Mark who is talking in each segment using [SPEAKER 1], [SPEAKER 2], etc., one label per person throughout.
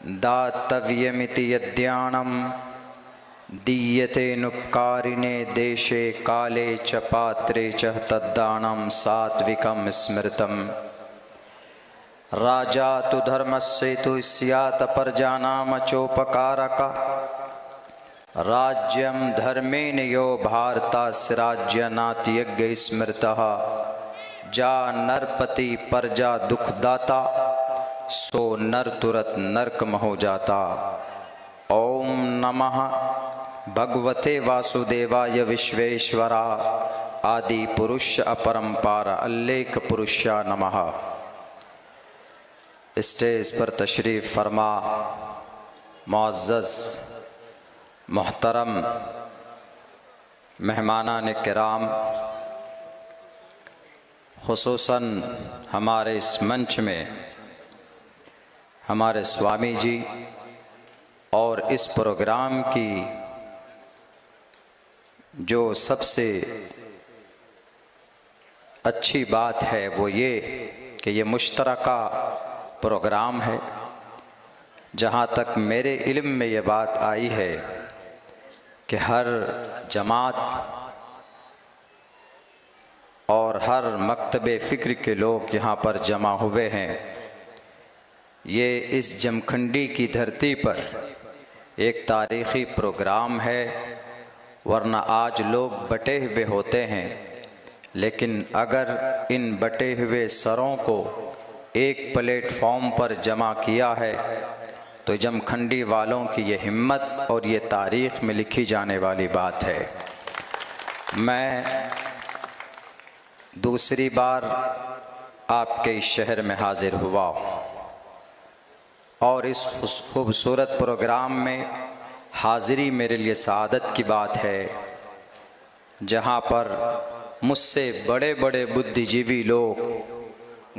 [SPEAKER 1] दातव्यमिति यद्यानं दीयतेनुपकारिणे देशे काले च पात्रे च तद्दानं सात्विकं स्मृतम्। राजा तु धर्मस्येतु स्यात् प्रजानामचोपकारकः। राज्यं धर्मेण यो भारतस्य राज्यनात्यज्ञ स्मृतः। जा नरपति प्रजा दुखदाता सो नर तुरत नरक हो जाता। ओम नमः भगवते वासुदेवाय विश्वेश्वरा आदि पुरुष अपरंपार अल्लेख पुरुषा नमः। स्टेज पर तशरीफ फरमा मुअज़्ज़ज़ मोहतरम मेहमानान किराम, खुसूसन हमारे इस मंच में हमारे स्वामी जी और इस प्रोग्राम की जो सबसे अच्छी बात है वो ये कि ये मुश्तरका प्रोग्राम है। जहाँ तक मेरे इल्म में ये बात आई है कि हर जमात और हर मकतबे फ़िक्र के लोग यहाँ पर जमा हुए हैं। ये इस जमखंडी की धरती पर एक तारीख़ी प्रोग्राम है, वरना आज लोग बटे हुए होते हैं, लेकिन अगर इन बटे हुए सरों को एक प्लेटफॉर्म पर जमा किया है तो जमखंडी वालों की ये हिम्मत और ये तारीख़ में लिखी जाने वाली बात है। मैं दूसरी बार आपके इस शहर में हाजिर हुआ और इस खूबसूरत प्रोग्राम में हाज़िरी मेरे लिए सआदत की बात है, जहाँ पर मुझसे बड़े बड़े बुद्धिजीवी लोग,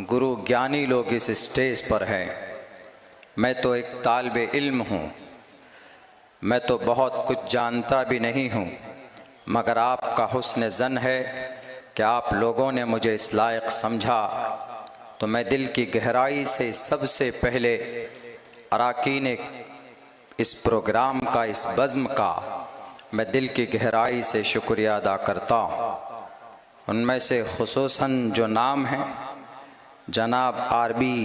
[SPEAKER 1] गुरु ज्ञानी लोग इस स्टेज पर हैं। मैं तो एक तालिब इल्म हूँ, मैं तो बहुत कुछ जानता भी नहीं हूँ, मगर आपका हुस्न ज़न है कि आप लोगों ने मुझे इस लायक समझा, तो मैं दिल की गहराई से सबसे पहले अराकीन इस प्रोग्राम का, इस बज़्म का मैं दिल की गहराई से शुक्रिया अदा करता हूँ। उनमें से खुसूसन जो नाम हैं, जनाब आरबी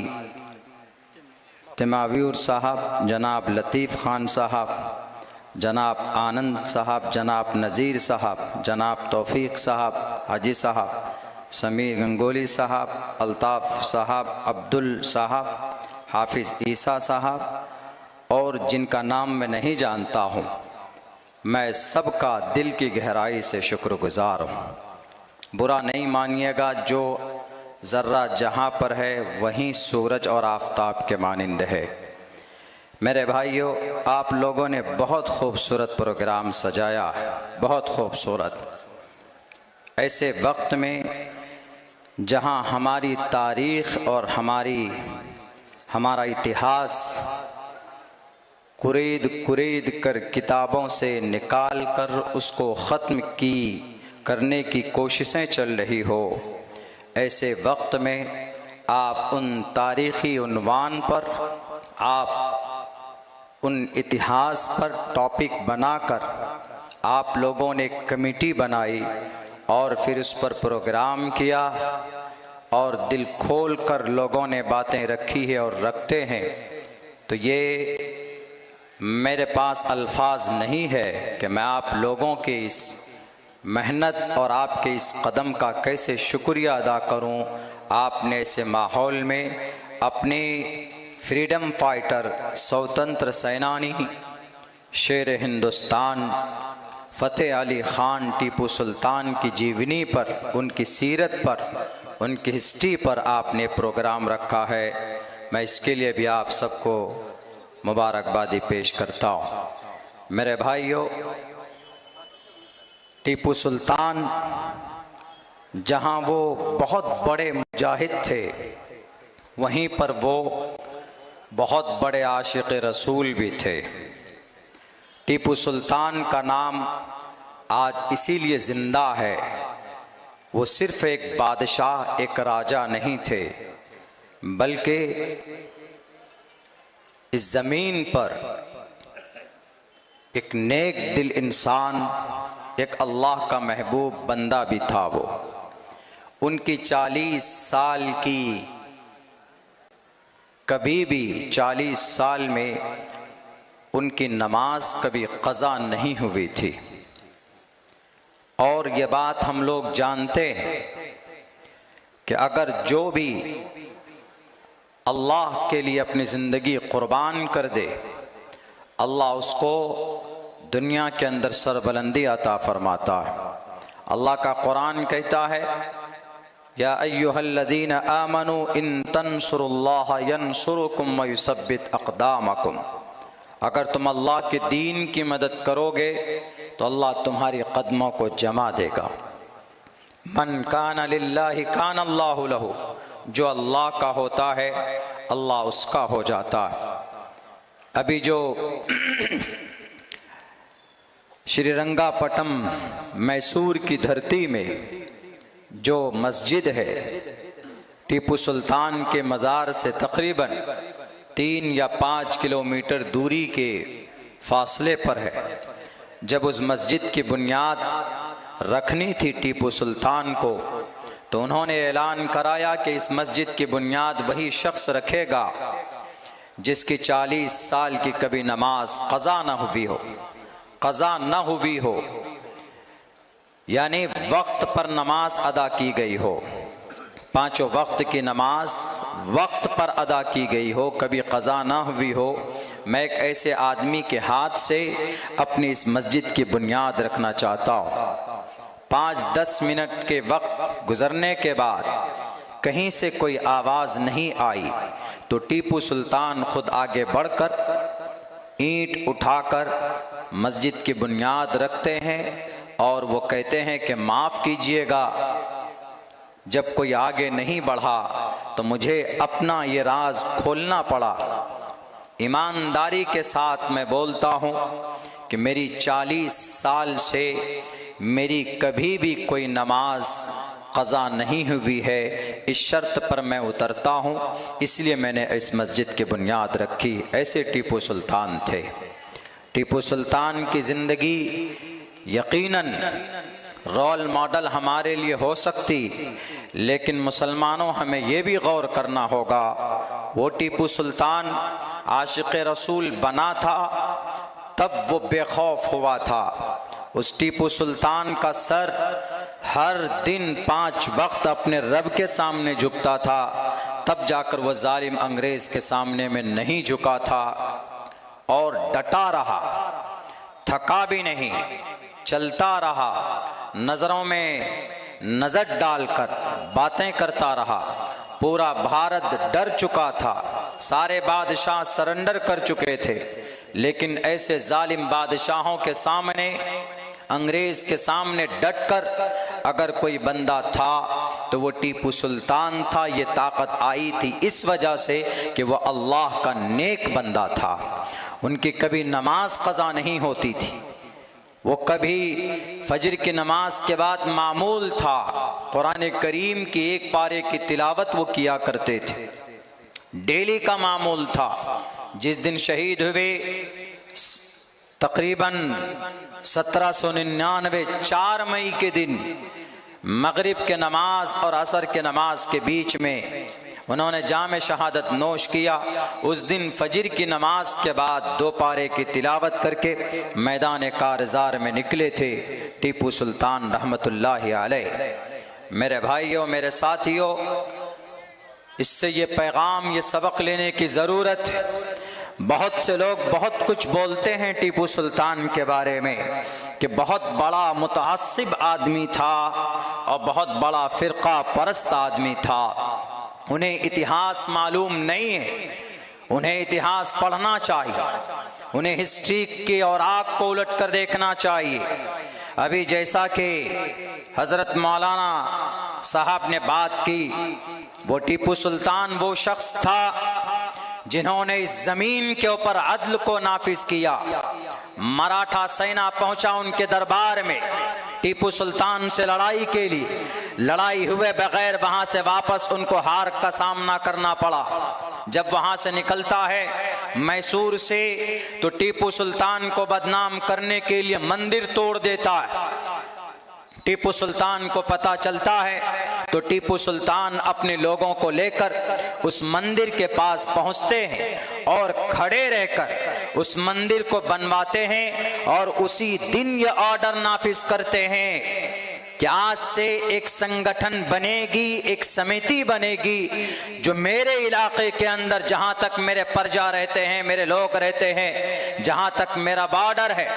[SPEAKER 1] तिमावीर साहब, जनाब लतीफ़ ख़ान साहब, जनाब आनंद साहब, जनाब नज़ीर साहब, जनाब तौफ़ीक़ साहब, हाजी साहब, समीर गंगोली साहब, अल्ताफ़ साहब, अब्दुल साहब, हाफिज़ ईसा साहब और जिनका नाम मैं नहीं जानता हूँ, मैं सबका दिल की गहराई से शुक्रगुज़ार हूँ। बुरा नहीं मानिएगा, जो ज़र्रा जहाँ पर है वहीं सूरज और आफ़ताब के मानिंद है। मेरे भाइयों, आप लोगों ने बहुत खूबसूरत प्रोग्राम सजाया है, बहुत खूबसूरत। ऐसे वक्त में जहाँ हमारी तारीख़ और हमारा इतिहास कुरीद कर किताबों से निकाल कर उसको ख़त्म करने की कोशिशें चल रही हो, ऐसे वक्त में आप उन तारीख़ी उन्वान पर, आप उन इतिहास पर टॉपिक बनाकर आप लोगों ने एक कमेटी बनाई और फिर उस पर प्रोग्राम किया और दिल खोल कर लोगों ने बातें रखी है और रखते हैं, तो ये मेरे पास अल्फाज नहीं है कि मैं आप लोगों के इस मेहनत और आपके इस कदम का कैसे शुक्रिया अदा करूं। आपने ऐसे माहौल में अपने फ्रीडम फाइटर, स्वतंत्र सेनानी, शेर हिंदुस्तान फ़तेह अली ख़ान टीपू सुल्तान की जीवनी पर, उनकी सीरत पर, उनकी हिस्ट्री पर आपने प्रोग्राम रखा है। मैं इसके लिए भी आप सबको मुबारकबादी पेश करता हूँ। मेरे भाइयों, टीपू सुल्तान जहाँ वो बहुत बड़े मुजाहिद थे, वहीं पर वो बहुत बड़े आशिक़ रसूल भी थे। टीपू सुल्तान का नाम आज इसीलिए ज़िंदा है, वो सिर्फ़ एक बादशाह, एक राजा नहीं थे, बल्कि इस ज़मीन पर एक नेक दिल इंसान, एक अल्लाह का महबूब बंदा भी था। वो उनकी 40 साल की, कभी भी 40 साल में उनकी नमाज कभी क़ज़ा नहीं हुई थी। और ये बात हम लोग जानते हैं कि अगर जो भी अल्लाह के लिए अपनी ज़िंदगी कुर्बान कर दे, अल्लाह उसको दुनिया के अंदर सरबुलंदी अता फरमाता है। अल्लाह का कुरान कहता है, या अय्युहल्लज़ीना आमनू इन तंसुरुल्लाह यंसुरुकुम व युसब्बित अक़दामकुम। अगर तुम अल्लाह के दीन की मदद करोगे तो अल्लाह तुम्हारी कदमों को जमा देगा। मन कान लिल्लाहि कान अल्लाहु लहू। जो अल्लाह का होता है अल्लाह उसका हो जाता है। अभी जो श्रीरंगापट्टनम मैसूर की धरती में जो मस्जिद है, टीपू सुल्तान के मज़ार से तकरीबन 3 या 5 किलोमीटर दूरी के फासले पर है। जब उस मस्जिद की बुनियाद रखनी थी टीपू सुल्तान को, तो उन्होंने ऐलान कराया कि इस मस्जिद की बुनियाद वही शख्स रखेगा जिसकी 40 साल की कभी नमाज क़ज़ा न हुई हो, क़ज़ा न हुई हो, यानी वक्त पर नमाज अदा की गई हो, 5 वक्त की नमाज वक्त पर अदा की गई हो, कभी क़ज़ा ना हुई हो। मैं एक ऐसे आदमी के हाथ से अपनी इस मस्जिद की बुनियाद रखना चाहता हूँ। 5-10 मिनट के वक्त गुजरने के बाद कहीं से कोई आवाज़ नहीं आई तो टीपू सुल्तान खुद आगे बढ़कर ईंट उठाकर मस्जिद की बुनियाद रखते हैं और वो कहते हैं कि माफ़ कीजिएगा, जब कोई आगे नहीं बढ़ा तो मुझे अपना ये राज खोलना पड़ा। ईमानदारी के साथ मैं बोलता हूँ कि मेरी 40 साल से मेरी कभी भी कोई नमाज क़ज़ा नहीं हुई है। इस शर्त पर मैं उतरता हूँ, इसलिए मैंने इस मस्जिद की बुनियाद रखी। ऐसे टीपू सुल्तान थे। टीपू सुल्तान की ज़िंदगी यकीनन रोल मॉडल हमारे लिए हो सकती, लेकिन मुसलमानों हमें ये भी गौर करना होगा, वो टीपू सुल्तान आशिक़ रसूल बना था तब वो बेखौफ हुआ था। उस टीपू सुल्तान का सर हर दिन 5 वक्त अपने रब के सामने झुकता था, तब जाकर वो जालिम अंग्रेज़ के सामने में नहीं झुका था और डटा रहा, थका भी नहीं, चलता रहा, नज़रों में नज़र डालकर बातें करता रहा। पूरा भारत डर चुका था, सारे बादशाह सरेंडर कर चुके थे, लेकिन ऐसे जालिम बादशाहों के सामने, अंग्रेज़ के सामने डटकर अगर कोई बंदा था तो वो टीपू सुल्तान था। ये ताकत आई थी इस वजह से कि वो अल्लाह का नेक बंदा था। उनकी कभी नमाज क़ज़ा नहीं होती थी। वो कभी फजर की नमाज के बाद मामूल था कुरान करीम की एक पारे की तिलावत वो किया करते थे, डेली का मामूल था। जिस दिन शहीद हुए तकरीबन 1799 4 मई के दिन मगरिब के नमाज और असर के नमाज के बीच में उन्होंने जामे शहादत नोश किया। उस दिन फजर की नमाज के बाद 2 पारे की तिलावत करके मैदान कारज़ार में निकले थे टीपू सुल्तान रहमतुल्लाहि अलैह। मेरे भाइयों, मेरे साथियों, इससे ये पैगाम, ये सबक लेने की ज़रूरत है। बहुत से लोग बहुत कुछ बोलते हैं टीपू सुल्तान के बारे में कि बहुत बड़ा मुतअस्सिब आदमी था और बहुत बड़ा फ़िरका परस्त आदमी था। उन्हें इतिहास मालूम नहीं है, उन्हें इतिहास पढ़ना चाहिए, उन्हें हिस्ट्री की और आग को उलट कर देखना चाहिए। अभी जैसा कि हज़रत मौलाना साहब ने बात की, वो टीपू सुल्तान वो शख्स था जिन्होंने इस ज़मीन के ऊपर अदल को नाफिज किया। मराठा सेना पहुंचा उनके दरबार में टीपू सुल्तान से लड़ाई के लिए, लड़ाई हुए बगैर वहां से वापस उनको हार का सामना करना पड़ा। जब वहां से निकलता है मैसूर से तो टीपू सुल्तान को बदनाम करने के लिए मंदिर तोड़ देता है। टीपू सुल्तान को पता चलता है तो टीपू सुल्तान अपने लोगों को लेकर उस मंदिर के पास पहुंचते हैं और खड़े रहकर उस मंदिर को बनवाते हैं और उसी दिन ये ऑर्डर नाफिज करते हैं कि आज से एक संगठन बनेगी, एक समिति बनेगी जो मेरे इलाके के अंदर, जहां तक मेरे प्रजा रहते हैं, मेरे लोग रहते हैं, जहां तक मेरा बॉर्डर है,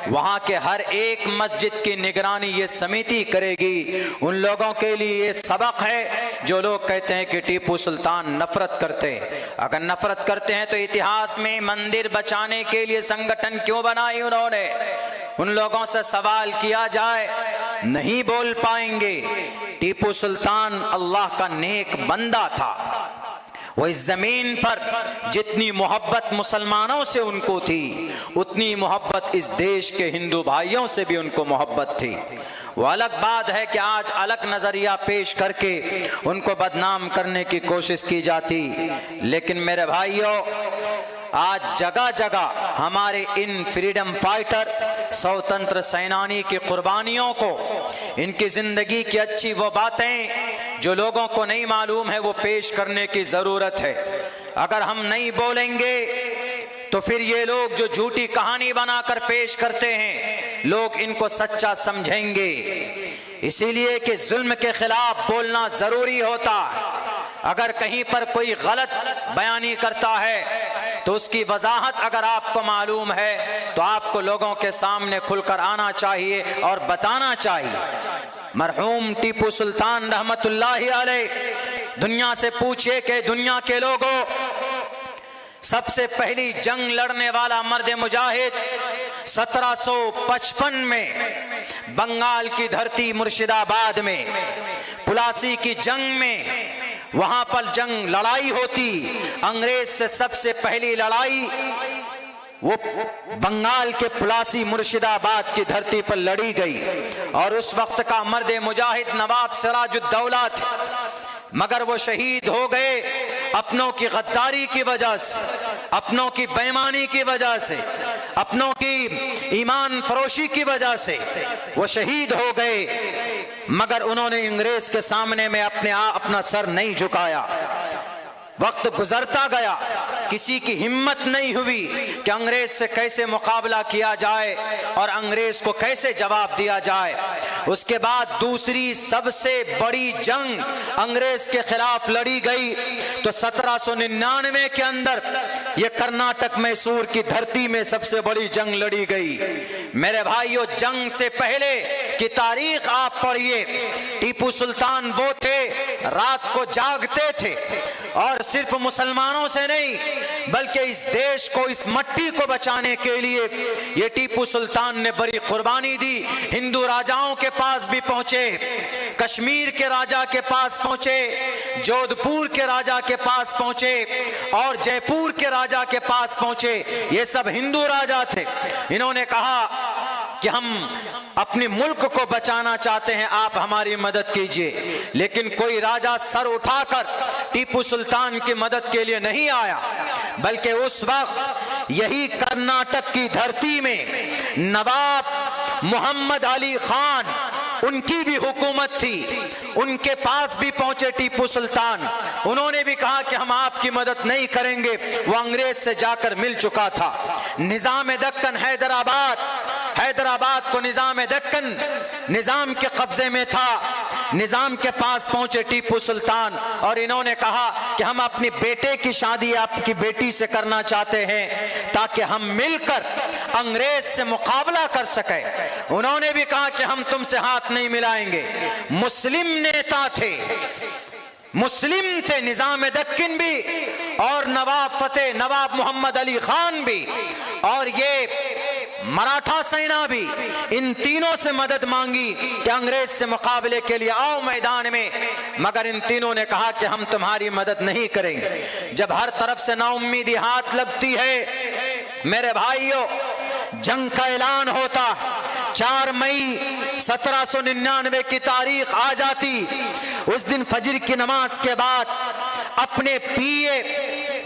[SPEAKER 1] वहां के हर एक मस्जिद की निगरानी ये समिति करेगी। उन लोगों के लिए ये सबक है जो लोग कहते हैं कि टीपू सुल्तान नफरत करते हैं। अगर नफरत करते हैं तो इतिहास में मंदिर बचाने के लिए संगठन क्यों बनाई उन्होंने? उन लोगों से सवाल किया जाए, नहीं बोल पाएंगे। टीपू सुल्तान अल्लाह का नेक बंदा था। वो इस जमीन पर जितनी मोहब्बत मुसलमानों से उनको थी, उतनी मोहब्बत इस देश के हिंदू भाइयों से भी उनको मोहब्बत थी। वो अलग बात है कि आज अलग नजरिया पेश करके उनको बदनाम करने की कोशिश की जाती। लेकिन मेरे भाइयों, आज जगह जगह हमारे इन फ्रीडम फाइटर, स्वतंत्र सेनानी की कुर्बानियों को, इनकी जिंदगी की अच्छी वो बातें जो लोगों को नहीं मालूम है, वो पेश करने की जरूरत है। अगर हम नहीं बोलेंगे तो फिर ये लोग जो झूठी कहानी बनाकर पेश करते हैं, लोग इनको सच्चा समझेंगे। इसीलिए कि जुल्म के खिलाफ बोलना जरूरी होता है। अगर कहीं पर कोई गलत बयानी करता है तो उसकी वजाहत अगर आपको मालूम है तो आपको लोगों के सामने खुलकर आना चाहिए और बताना चाहिए। मरहूम टीपू सुल्तान रहमतुल्लाहि अलैह दुनिया से पूछिए कि दुनिया के लोगों, सबसे पहली जंग लड़ने वाला मर्द मुजाहिद 1755 में बंगाल की धरती मुर्शिदाबाद में पुलासी की जंग में, वहां पर जंग लड़ाई होती, अंग्रेज से सबसे पहली लड़ाई वो बंगाल के पुलासी मुर्शिदाबाद की धरती पर लड़ी गई। और उस वक्त का मर्द मुजाहिद नवाब सिराजुद्दौला थे, मगर वो शहीद हो गए अपनों की गद्दारी की वजह से, अपनों की बेईमानी की वजह से, अपनों की ईमान फरोशी की वजह से वो शहीद हो गए। मगर उन्होंने अंग्रेज के सामने में अपना सर नहीं झुकाया। वक्त गुजरता गया, किसी की हिम्मत नहीं हुई कि अंग्रेज से कैसे मुकाबला किया जाए और अंग्रेज को कैसे जवाब दिया जाए। उसके बाद दूसरी सबसे बड़ी जंग अंग्रेज के खिलाफ लड़ी गई तो 1799 के अंदर ये कर्नाटक मैसूर की धरती में सबसे बड़ी जंग लड़ी गई। मेरे भाइयों, जंग से पहले की तारीख आप पढ़िए। टीपू सुल्तान वो थे, रात को जागते थे और सिर्फ मुसलमानों से नहीं बल्कि इस देश को, इस मट्टी को बचाने के लिए ये टीपू सुल्तान ने बड़ी कुर्बानी दी। हिंदू राजाओं के पास भी पहुंचे, कश्मीर के राजा के पास पहुंचे, जोधपुर के राजा के पास पहुंचे और जयपुर के राजा के पास पहुंचे। ये सब हिंदू राजा थे। इन्होंने कहा कि हम अपने मुल्क को बचाना चाहते हैं, आप हमारी मदद कीजिए। लेकिन कोई राजा सर उठाकर टीपू सुल्तान की मदद के लिए नहीं आया, बल्कि उस वक्त यही कर्नाटक की धरती में नवाब मोहम्मद अली खान, उनकी भी हुकूमत थी, उनके पास भी पहुंचे टीपू सुल्तान। उन्होंने भी कहा कि हम आपकी मदद नहीं करेंगे। वो अंग्रेज से जाकर मिल चुका था। निजाम दक्कन हैदराबाद को निजाम दक्कन निजाम के कब्जे में था। निजाम के पास पहुंचे टीपू सुल्तान और इन्होंने कहा कि हम अपनी बेटे की शादी आपकी बेटी से करना चाहते हैं ताकि हम मिलकर अंग्रेज से मुकाबला कर सके। उन्होंने भी कहा कि हम तुमसे हाथ नहीं मिलाएंगे। मुस्लिम नेता थे, मुस्लिम थे, निजाम दक्कन भी और नवाब मोहम्मद अली खान भी और ये मराठा सेना भी, इन तीनों से मदद मांगी कि अंग्रेज से मुकाबले के लिए आओ मैदान में। मगर इन तीनों ने कहा कि हम तुम्हारी मदद नहीं करेंगे। जब हर तरफ से नाउम्मीदी हाथ लगती है, मेरे भाइयों, जंग का ऐलान होता। 4 मई 1799 की तारीख आ जाती। उस दिन फजर की नमाज के बाद अपने पिए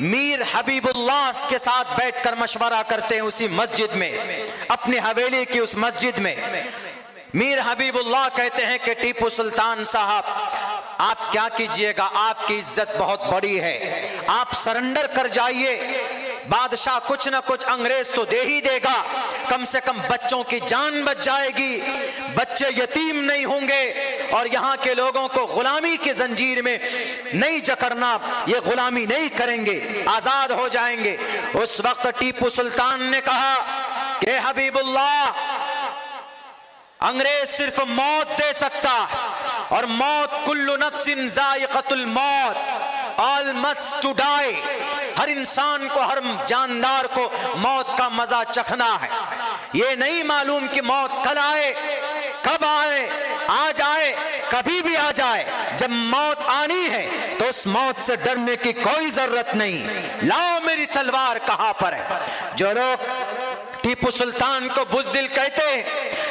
[SPEAKER 1] मीर हबीबुल्लाह के साथ बैठकर मशवरा करते हैं उसी मस्जिद में, अपनी हवेली की उस मस्जिद में। मीर हबीबुल्लाह कहते हैं कि टीपू सुल्तान साहब, आप क्या कीजिएगा, आपकी इज्जत बहुत बड़ी है, आप सरेंडर कर जाइए, बादशाह कुछ ना कुछ अंग्रेज तो दे ही देगा, कम से कम बच्चों की जान बच जाएगी, बच्चे यतीम नहीं होंगे और यहाँ के लोगों को गुलामी की जंजीर में नहीं जकड़ना, ये गुलामी नहीं करेंगे, आजाद हो जाएंगे। उस वक्त टीपू सुल्तान ने कहा कि हबीबुल्लाह, अंग्रेज सिर्फ मौत दे सकता और मौत कुल्लु नफ्सिन जायक़तुल मौत, ऑल मस्ट टू डाई, हर इंसान को, हर जानदार को मौत का मजा चखना है। ये नहीं मालूम कि मौत कल आए, कब आए, आज आए, कभी भी आ जाए। जब मौत आनी है तो उस मौत से डरने की कोई जरूरत नहीं। लाओ मेरी तलवार कहां पर है। जो लोग टीपू सुल्तान को बुज़दिल कहते हैं,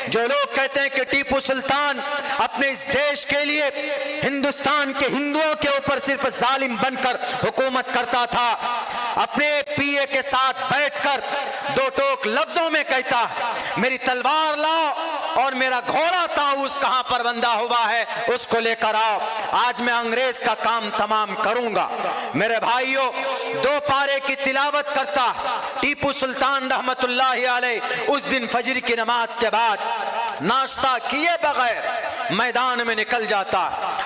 [SPEAKER 1] जो लोग कहते हैं कि टीपू सुल्तान अपने इस देश के लिए हिंदुस्तान के हिंदुओं के ऊपर सिर्फ जालिम बनकर हुकूमत करता था, अपने पीए के साथ बैठकर दो टोक लफ्जों में कहता, मेरी तलवार लाओ और मेरा घोड़ा ताऊस कहां पर बंधा हुआ है उसको लेकर आओ, आज मैं अंग्रेज का काम तमाम करूंगा। मेरे भाइयों, दो पारे की तिलावत करता टीपू सुल्तान रहमतुल्लाहि अलैह उस दिन फजर की नमाज के बाद नाश्ता किए बगैर मैदान में निकल जाता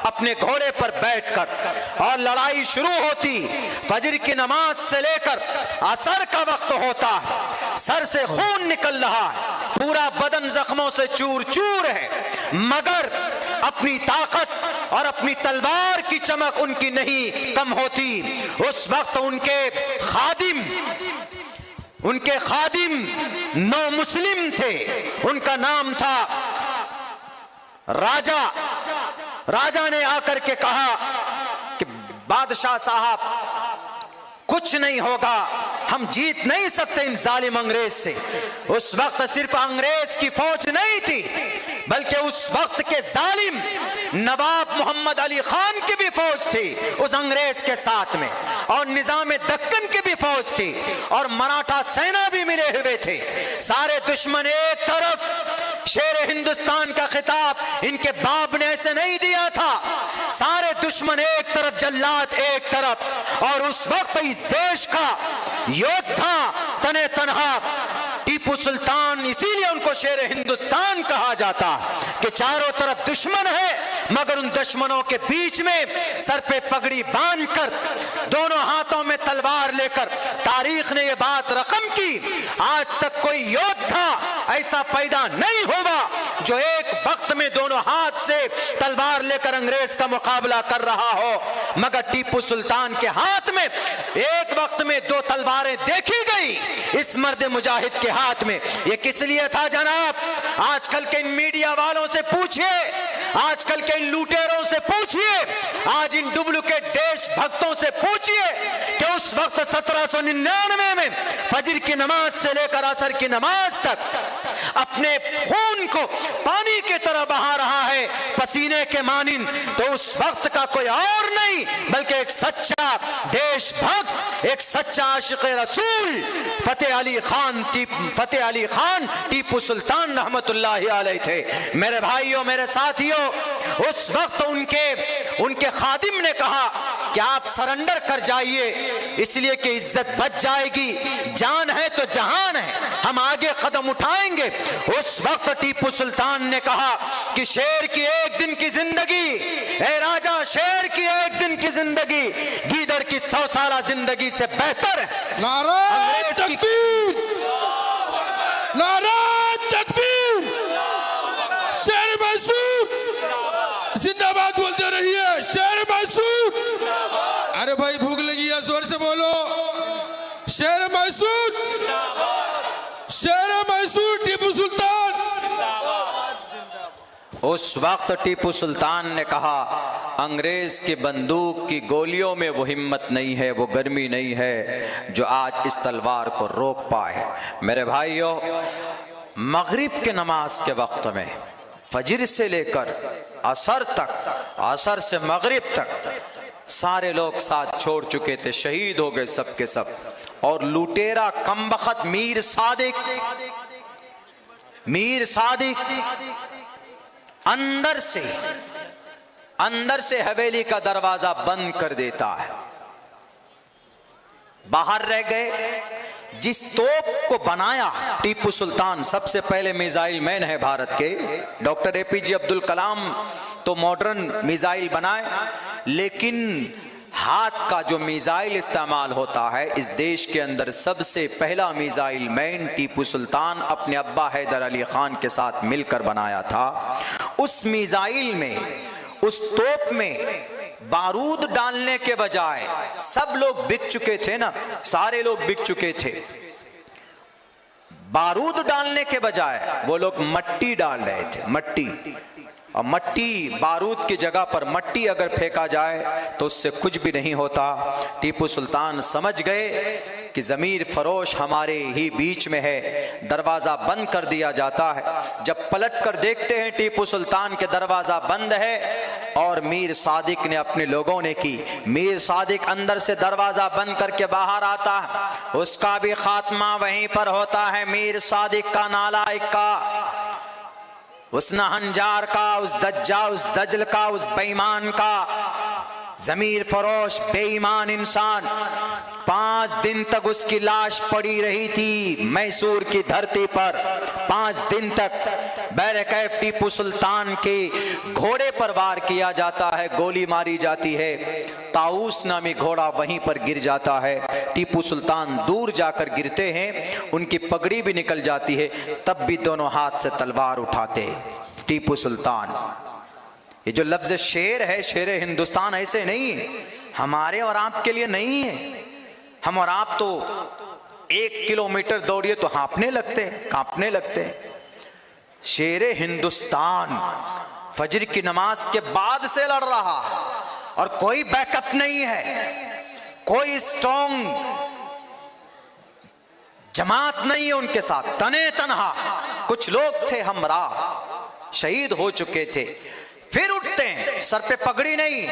[SPEAKER 1] अपने घोड़े पर बैठकर, और लड़ाई शुरू होती। फजर की नमाज से लेकर असर का वक्त होता, सर से खून निकल रहा, पूरा बदन जख्मों से चूर चूर है, मगर अपनी ताकत और अपनी तलवार की चमक उनकी नहीं कम होती। उस वक्त उनके खादिम नौ मुस्लिम थे, उनका नाम था राजा। राजा ने आकर के कहा कि बादशाह साहब, कुछ नहीं होगा, हम जीत नहीं सकते इन जालिम अंग्रेज से। उस वक्त सिर्फ अंग्रेज की फौज नहीं थी, बल्कि उस वक्त के जालिम नवाब मोहम्मद अली खान की भी फौज थी उस अंग्रेज के साथ में, और निजाम दक्कन की भी फौज थी, और मराठा सेना भी मिले हुए थे। सारे दुश्मन एक तरफ, शेर हिंदुस्तान का खिताब इनके बाप ने ऐसे नहीं दिया था, सारे दुश्मन एक तरफ, जल्लाद एक तरफ, और उस वक्त इस देश का योद्धा तने तनहा टीपू सुल्तान, इसीलिए उनको शेर हिंदुस्तान कहा जाता कि चारों तरफ दुश्मन है, मगर उन दुश्मनों के बीच में सर पे पगड़ी बांधकर, दोनों हाथों में तलवार लेकर, तारीख ने यह बात रकम की, आज तक कोई योद्धा ऐसा पैदा नहीं हुआ जो एक वक्त में दोनों हाथ से तलवार लेकर अंग्रेज का मुकाबला कर रहा हो, मगर टीपू सुल्तान के हाथ में एक वक्त में दो तलवारें देखी गई इस मर्द मुजाहिद के हाथ में। ये किस लिए था जनाब? आजकल के इन मीडिया वालों से पूछिए, आजकल के इन लुटेरों से पूछिए, आज इन डुप्लीकेट देश भक्तों से पूछिए कि उस वक्त 1799 में फजर की नमाज से लेकर असर की नमाज तक अपने खून को पानी की तरह बहा रहा है पसीने के मानिंद, तो उस वक्त का कोई और नहीं बल्कि एक सच्चा देशभक्त, एक सच्चा आशिक रसूल फतेह अली खान टीपू सुल्तान रहमतुल्लाहि अलैह थे। मेरे भाइयों, मेरे साथियों, उस वक्त उनके खादिम ने कहा कि आप सरेंडर कर जाइए, इसलिए कि इज्जत बच जाएगी, जान है तो जहान है, हम आगे कदम उठाएंगे। उस वक्त टीपू सुल्तान ने कहा कि शेर की एक दिन की जिंदगी, ए राजा, शेर की एक दिन की जिंदगी गीदड़ की 100 साला जिंदगी से बेहतर है।
[SPEAKER 2] नारे तकबीर, नारे तकबीर, शेर मैसूर जिंदाबाद बोलते रहिए, शेर मैसूर। अरे भाई भूख लगी है, जोर से बोलो, शेर मैसूर, शेर मैसूर, टीपू सुल्तान।
[SPEAKER 1] उस वक्त टीपू सुल्तान ने कहा, अंग्रेज की बंदूक की गोलियों में वो हिम्मत नहीं है, वो गर्मी नहीं है जो आज इस तलवार को रोक पाए। मेरे भाइयों, मगरिब के नमाज के वक्त में फजर से लेकर असर तक, असर से मगरिब तक सारे लोग साथ छोड़ चुके थे, शहीद हो गए सब के सब। और लुटेरा कमबख्त मीर सादिक अंदर से हवेली का दरवाजा बंद कर देता है। बाहर रह गए। जिस तोप को बनाया टीपू सुल्तान, सबसे पहले मिसाइल मैन है भारत के, डॉक्टर एपीजे अब्दुल कलाम तो मॉडर्न मिसाइल बनाए, लेकिन हाथ का जो मिसाइल इस्तेमाल होता है इस देश के अंदर सबसे पहला मिसाइल मैन टीपू सुल्तान अपने अब्बा हैदर अली खान के साथ मिलकर बनाया था। उस मिसाइल में, उस तोप में बारूद डालने के बजाय, सब लोग बिक चुके थे ना, सारे लोग बिक चुके थे, बारूद डालने के बजाय वो लोग मट्टी डाल रहे थे, मट्टी। और मट्टी, बारूद की जगह पर मट्टी अगर फेंका जाए तो उससे कुछ भी नहीं होता। टीपू सुल्तान समझ गए कि ज़मीर फरोश हमारे ही बीच में है, दरवाज़ा बंद कर दिया जाता है। जब पलट कर देखते हैं टीपू सुल्तान के दरवाज़ा बंद है और मीर सादिक ने अपने लोगों ने की। मीर सादिक अंदर से दरवाज़ा बंद करके बाहर आता है, उसका भी खात्मा वहीं पर होता है। मीर सादिक का, नालायक का, उस नहंजार का, उस दज्जा, उस दजल का, उस बेईमान का, ज़मीर फरोश बेईमान इंसान। 5 दिन तक उसकी लाश पड़ी रही थी मैसूर की धरती पर। 5 दिन तक बैरकैफ टीपू सुल्तान के घोड़े पर वार किया जाता है, गोली मारी जाती है, ताऊस नामी घोड़ा वहीं पर गिर जाता है। टीपू सुल्तान दूर जाकर गिरते हैं, उनकी पगड़ी भी निकल जाती है, तब भी दोनों हाथ से तलवार उठाते टीपू सुल्तान। ये जो लफ्ज़ शेर है, शेरे हिंदुस्तान, ऐसे नहीं है, हमारे और आपके लिए नहीं है। हम और आप तो 1 किलोमीटर दौड़िए तो हाँपने लगते हैं, कांपने लगते हैं। शेरे हिंदुस्तान फजर की नमाज के बाद से लड़ रहा और कोई बैकअप नहीं है, कोई स्ट्रॉन्ग जमात नहीं है उनके साथ, तने तनहा कुछ लोग थे हमरा, शहीद हो चुके थे। फिर उठते हैं, सर पे पगड़ी नहीं,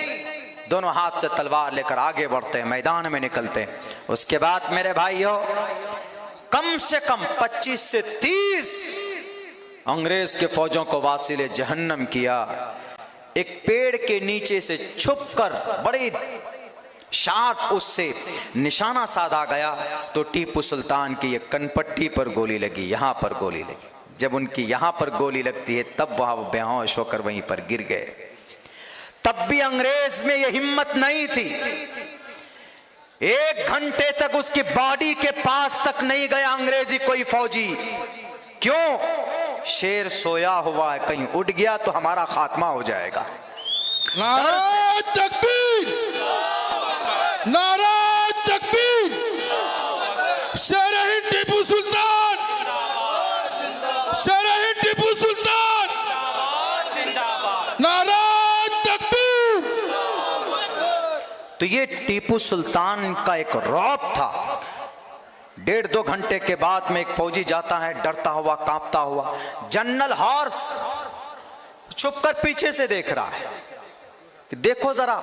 [SPEAKER 1] दोनों हाथ से तलवार लेकर आगे बढ़ते हैं, मैदान में निकलते हैं। उसके बाद मेरे भाइयों, कम से कम 25 से 30 अंग्रेज के फौजों को वासिले जहन्नम किया। एक पेड़ के नीचे से छुपकर बड़ी शार्प उससे निशाना साधा गया तो टीपू सुल्तान की ये कनपट्टी पर गोली लगी, यहां पर गोली लगी। जब उनकी यहां पर गोली लगती है तब वह बेहोश होकर वहीं पर गिर गए। तब भी अंग्रेज में यह हिम्मत नहीं थी, 1 घंटे तक उसकी बॉडी के पास तक नहीं गया अंग्रेजी कोई फौजी। क्यों? शेर सोया हुआ है, कहीं उड़ गया तो हमारा खात्मा हो जाएगा।
[SPEAKER 2] नारे तकबीर, नारे तकबीर, शेर हिंद टीपू सुल्तान, शेर हिंद टीपू सुल्तान, नारे तकबीर।
[SPEAKER 1] तो ये टीपू सुल्तान का एक रौब था। 1.5-2 घंटे के बाद में एक फौजी जाता है डरता हुआ, कांपता हुआ। जनरल हॉर्स छुपकर पीछे से देख रहा है कि देखो जरा,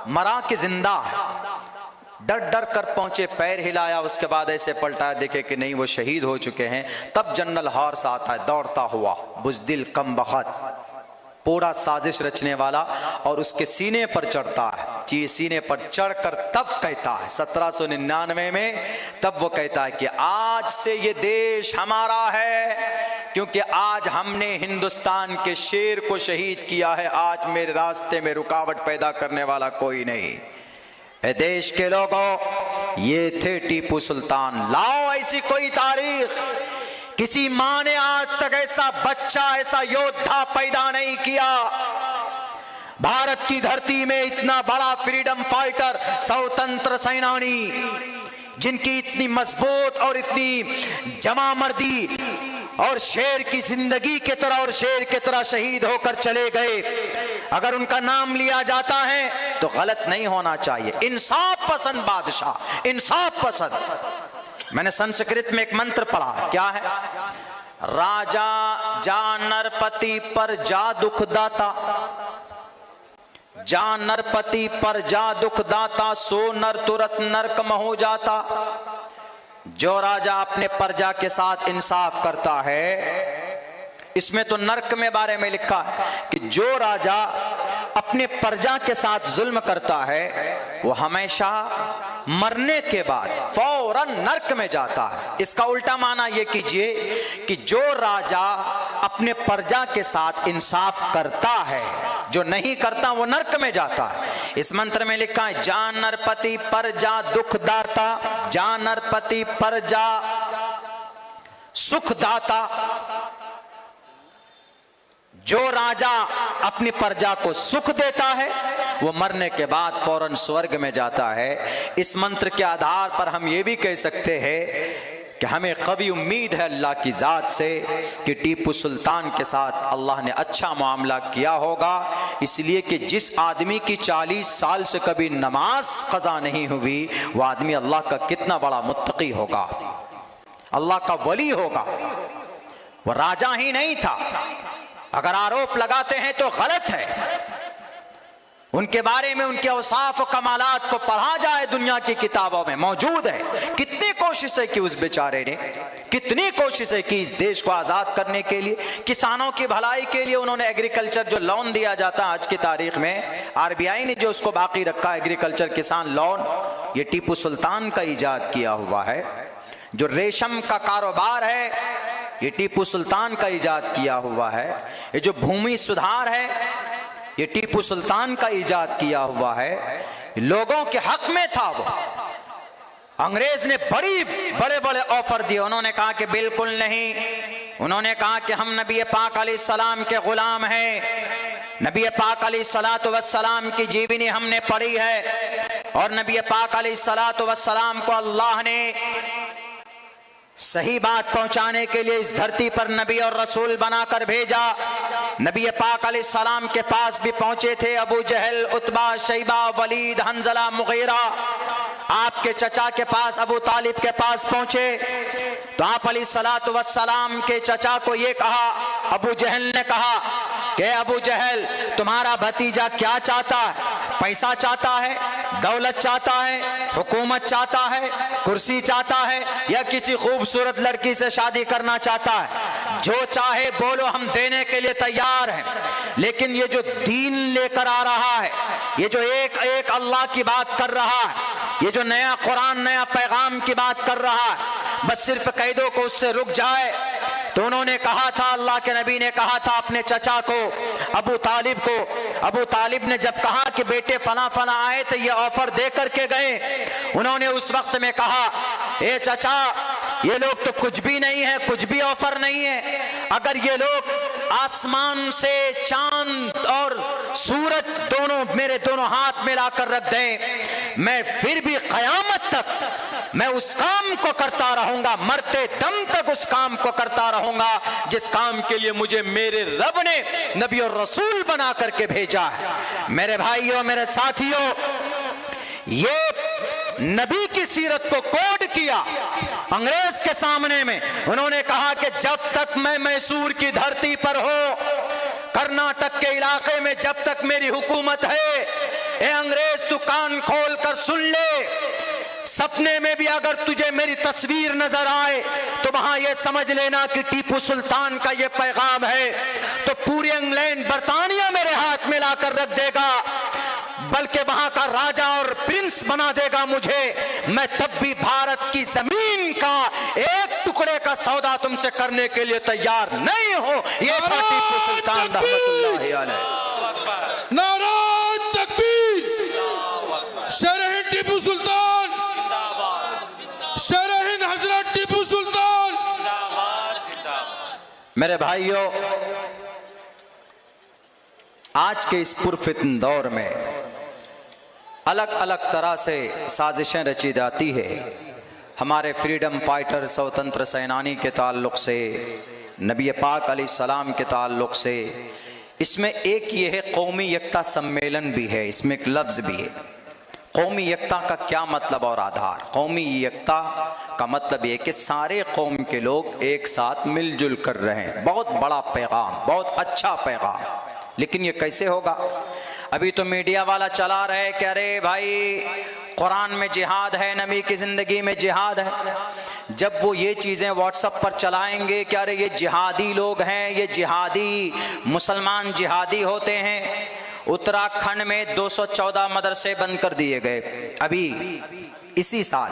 [SPEAKER 1] मरा के जिंदा। डर डर कर पहुंचे, पैर हिलाया, उसके बाद ऐसे पलटाया, देखे कि नहीं वो शहीद हो चुके हैं। तब जनरल हॉर्स आता है दौड़ता हुआ, बुज़दिल कमबख्त, पूरा साजिश रचने वाला, और उसके सीने पर चढ़ता है। सीने पर चढ़कर तब कहता है 1799 में, तब वो कहता है कि आज से ये देश हमारा है, क्योंकि आज हमने हिंदुस्तान के शेर को शहीद किया है। आज मेरे रास्ते में रुकावट पैदा करने वाला कोई नहीं। ए देश के लोगों, ये थे टीपू सुल्तान। लाओ ऐसी कोई तारीख, किसी मां ने आज तक ऐसा बच्चा, ऐसा योद्धा पैदा नहीं किया। भारत की धरती में इतना बड़ा फ्रीडम फाइटर, स्वतंत्र सेनानी, जिनकी इतनी मजबूत और इतनी जमामर्दी और शेर की जिंदगी के तरह और शेर के तरह शहीद होकर चले गए, अगर उनका नाम लिया जाता है तो गलत नहीं होना चाहिए। इंसाफ पसंद बादशाह, इंसाफ पसंद। मैंने संस्कृत में एक मंत्र पढ़ा, क्या है? राजा जा नरपति पर जा दुख दाता, जा नरपति पर जा दुख दाता, सो नर तुरत नरक में हो जाता। जो राजा अपने प्रजा के साथ इंसाफ करता है, इसमें तो नरक में बारे में लिखा है कि जो राजा अपने प्रजा के साथ जुल्म करता है वो हमेशा मरने के बाद फौरन नरक में जाता है। इसका उल्टा माना ये कीजिए कि जो राजा अपने प्रजा के साथ इंसाफ करता है, जो नहीं करता वो नरक में जाता है। इस मंत्र में लिखा है जा नरपति पर जा दुख दाता, जा नरपति पर जा सुख दाता। जो राजा अपनी प्रजा को सुख देता है वो मरने के बाद फौरन स्वर्ग में जाता है। इस मंत्र के आधार पर हम ये भी कह सकते हैं कि हमें कभी उम्मीद है अल्लाह की जात से कि टीपू सुल्तान के साथ अल्लाह ने अच्छा मामला किया होगा, इसलिए कि जिस आदमी की 40 साल से कभी नमाज कज़ा नहीं हुई वो आदमी अल्लाह का कितना बड़ा मुत्तकी होगा, अल्लाह का वली होगा। वो राजा ही नहीं था। अगर आरोप लगाते हैं तो गलत है। उनके बारे में उनके औसाफ और कमालात को पढ़ा जाए, दुनिया की किताबों में मौजूद है। कितनी कोशिशें की उस बेचारे ने, कितनी कोशिशें की इस देश को आज़ाद करने के लिए, किसानों की भलाई के लिए। उन्होंने एग्रीकल्चर जो लोन दिया जाता है आज की तारीख में, आरबीआई ने जो उसको बाकी रखा एग्रीकल्चर किसान लोन, ये टीपू सुल्तान का इजाद किया हुआ है। जो रेशम का कारोबार है ये टीपू सुल्तान का इजाद किया हुआ है। ये जो भूमि सुधार है ये टीपू सुल्तान का इजाद किया हुआ है। लोगों के हक में था वो। अंग्रेज ने बड़े बड़े ऑफर दिए, उन्होंने कहा कि बिल्कुल नहीं। उन्होंने कहा कि हम नबी पाक अलैहिस्सलाम के गुलाम हैं, नबी पाक अलैहिस्सलाम की जीवनी हमने पढ़ी है और नबी पाक अलैहिस्सलाम को अल्लाह ने सही बात पहुंचाने के लिए इस धरती पर नबी और रसूल बनाकर भेजा। नबी पाक अलैहिस्सलाम के पास भी पहुंचे थे अबू जहल, उतबा, शैबा, वलीद, हंजला, मुगीरा। आपके चचा के पास अबू तालिब के पास पहुंचे तो आप अलैहिस्सलाम के चचा को ये कहा, अबू जहल ने कहा कि अबू जहल तुम्हारा भतीजा क्या चाहता है? पैसा चाहता है, दौलत चाहता है, हुकूमत चाहता है, कुर्सी चाहता है या किसी खूबसूरत लड़की से शादी करना चाहता है? जो चाहे बोलो, हम देने के लिए तैयार हैं। लेकिन ये जो दीन लेकर आ रहा है, ये जो एक एक अल्लाह की बात कर रहा है, ये जो नया कुरान नया पैगाम की बात कर रहा है, बस सिर्फ कह दो को उससे रुक जाए। तो उन्होंने कहा था, अल्लाह के नबी ने कहा था अपने चचा को, अबू तालिब को। अबू तालिब ने जब कहा कि बेटे फला फला आए थे, ये ऑफर दे करके गए, उन्होंने उस वक्त में कहा, ए चचा ये लोग तो कुछ भी नहीं है, कुछ भी ऑफर नहीं है। अगर ये लोग आसमान से चांद और सूरज दोनों मेरे दोनों हाथ में लाकर रख दें, मैं फिर भी कयामत तक मैं उस काम को करता रहूंगा, मरते दम तक उस काम को करता रहूंगा जिस काम के लिए मुझे मेरे रब ने नबी और रसूल बना करके भेजा है। मेरे भाइयों, मेरे साथियों, ये नबी की सीरत को कोड किया अंग्रेज के सामने में। उन्होंने कहा कि जब तक मैं मैसूर की धरती पर हो, कर्नाटक के इलाके में जब तक मेरी हुकूमत है, ए अंग्रेज तू कान खोल कर सुन ले, सपने में भी अगर तुझे मेरी तस्वीर नजर आए तो वहां यह समझ लेना कि टीपू सुल्तान का यह पैगाम है। तो पूरी इंग्लैंड बर्तानिया मेरे हाथ में लाकर रख देगा, बल्कि वहां का राजा और प्रिंस बना देगा मुझे, मैं तब भी भारत की जमीन का एक टुकड़े का सौदा तुमसे करने के लिए तैयार नहीं हो। ये था टीपू सुल्तान रहमतुल्लाहि अलैह।
[SPEAKER 2] नारा तकबीर, शेर हिंद टीपू सुल्तान, शेर हिंद हजरत टीपू सुल्तान।
[SPEAKER 1] मेरे भाइयों, आज के इस पुरफितन दौर में अलग अलग तरह से साजिशें रची जाती है। हमारे फ्रीडम फाइटर स्वतंत्र सेनानी के ताल्लुक से, नबी पाक अलैहिस्सलाम के ताल्लुक से। इसमें एक ये है कौमी एकता सम्मेलन भी है, इसमें एक लफ्ज़ भी है। कौमी एकता का क्या मतलब और आधार? कौमी एकता का मतलब ये कि सारे कौम के लोग एक साथ मिलजुल कर रहे हैं। बहुत बड़ा पैगाम, बहुत अच्छा पैगाम। लेकिन ये कैसे होगा? अभी तो मीडिया वाला चला रहे कि अरे भाई कुरान में जिहाद है, नबी की जिंदगी में जिहाद है। जब वो ये चीज़ें व्हाट्सएप पर चलाएंगे कि अरे ये जिहादी लोग हैं, ये जिहादी मुसलमान जिहादी होते हैं। उत्तराखंड में 214 मदरसे बंद कर दिए गए। अभी इसी साल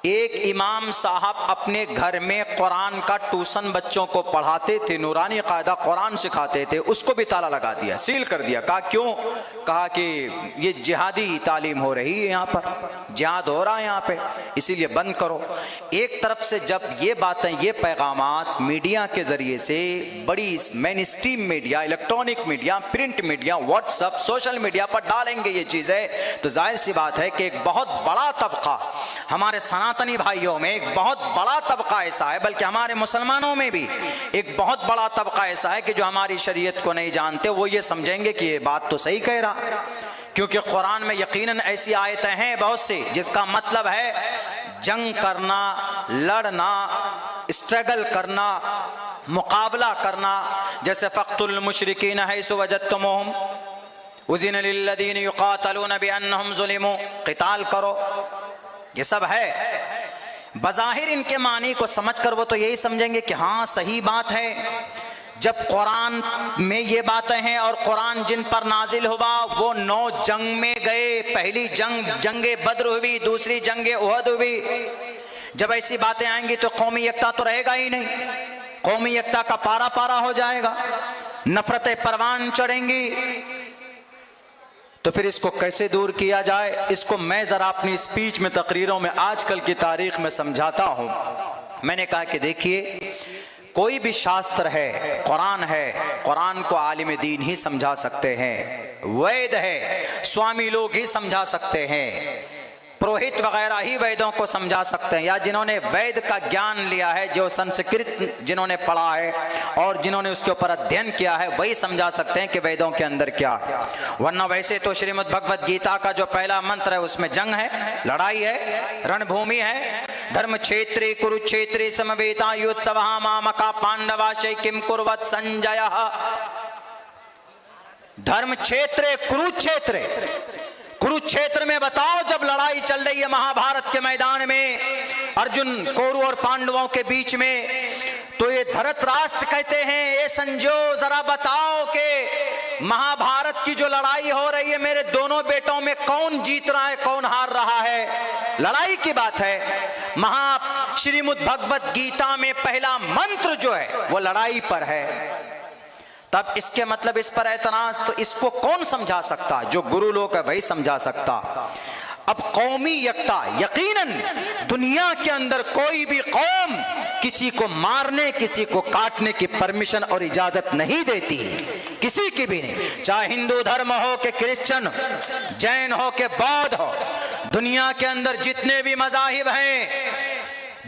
[SPEAKER 1] एक इमाम साहब अपने घर में कुरान का ट्यूशन बच्चों को पढ़ाते थे, नूरानी कायदा कुरान सिखाते थे, उसको भी ताला लगा दिया, सील कर दिया। कहा क्यों? कहा कि ये जिहादी तालीम हो रही है, यहाँ पर जिहाद हो रहा है यहाँ पे, इसीलिए बंद करो। एक तरफ से जब ये बातें, ये पैगामात मीडिया के जरिए से, बड़ी main stream media, electronic media, print media, WhatsApp, social media पर डालेंगे ये चीज़ें, तो जाहिर सी बात है कि एक बहुत बड़ा तबका हमारे सनातनी भाइयों में, एक बहुत बड़ा तबका ऐसा है, बल्कि हमारे मुसलमानों में भी एक बहुत बड़ा तबका ऐसा है कि जो हमारी शरीयत को नहीं जानते, वो ये समझेंगे कि ये बात तो सही कह रहा, क्योंकि कुरान में यकीनन ऐसी आयतें हैं बहुत सी जिसका मतलब है जंग करना, लड़ना, स्ट्रगल करना, मुकाबला करना। जैसे फ़क़्तुल मुशरिकीन हैसु वजदतुमूहुम उज़िन लिल्लज़ीना युक़ातलूना बिअन्नहुम ज़ुलिमू, क़िताल करो, ये सब है। बज़ाहिर इनके मानी को समझकर वो तो यही समझेंगे कि हाँ सही बात है। जब कुरान में ये बातें हैं और कुरान जिन पर नाजिल हुआ वो 9 जंग में गए, पहली जंग जंगे बद्र हुई, दूसरी जंगे उहद हुई। जब ऐसी बातें आएंगी तो कौमी एकता तो रहेगा ही नहीं, कौमी एकता का पारा पारा हो जाएगा, नफरतें परवान चढ़ेंगी। तो फिर इसको कैसे दूर किया जाए, इसको मैं ज़रा अपनी स्पीच में, तकरीरों में, आजकल की तारीख में समझाता हूँ। मैंने कहा कि देखिए, कोई भी शास्त्र है, कुरान है, कुरान को आलिम दीन ही समझा सकते हैं, वैद है स्वामी लोग ही समझा सकते हैं, पुरोहित वगैरह ही वेदों को समझा सकते हैं, या जिन्होंने वेद का ज्ञान लिया है, जो संस्कृत जिन्होंने पढ़ा है और जिन्होंने उसके ऊपर अध्ययन किया है, वही समझा सकते हैं कि वेदों के अंदर क्या है। वरना वैसे तो श्रीमद् भगवद गीता का जो पहला मंत्र है उसमें जंग है, लड़ाई है, रणभूमि है। धर्म क्षेत्रे कुरुक्षेत्रे समवेतायुत्सवः मामका पांडवाश्चै किम कुर्वत संजय। धर्म क्षेत्रे कुरुक्षेत्रे, कुरुक्षेत्र में बताओ जब लड़ाई चल रही है महाभारत के मैदान में अर्जुन, कौरव और पांडवों के बीच में, तो ये धृतराष्ट्र कहते हैं, ये संजो जरा बताओ कि महाभारत की जो लड़ाई हो रही है मेरे दोनों बेटों में कौन जीत रहा है, कौन हार रहा है। लड़ाई की बात है। श्रीमद् भगवद गीता में पहला मंत्र जो है वो लड़ाई पर है। तब इसके मतलब इस पर एतराज, तो इसको कौन समझा सकता? जो गुरु लोग है वही समझा सकता। अब कौमी एकता, यकीनन दुनिया के अंदर कोई भी कौम किसी को मारने, किसी को काटने की परमिशन और इजाजत नहीं देती, किसी की भी नहीं, चाहे हिंदू धर्म हो कि क्रिश्चियन, जैन हो कि बौद्ध हो। दुनिया के अंदर जितने भी मजाहिब हैं,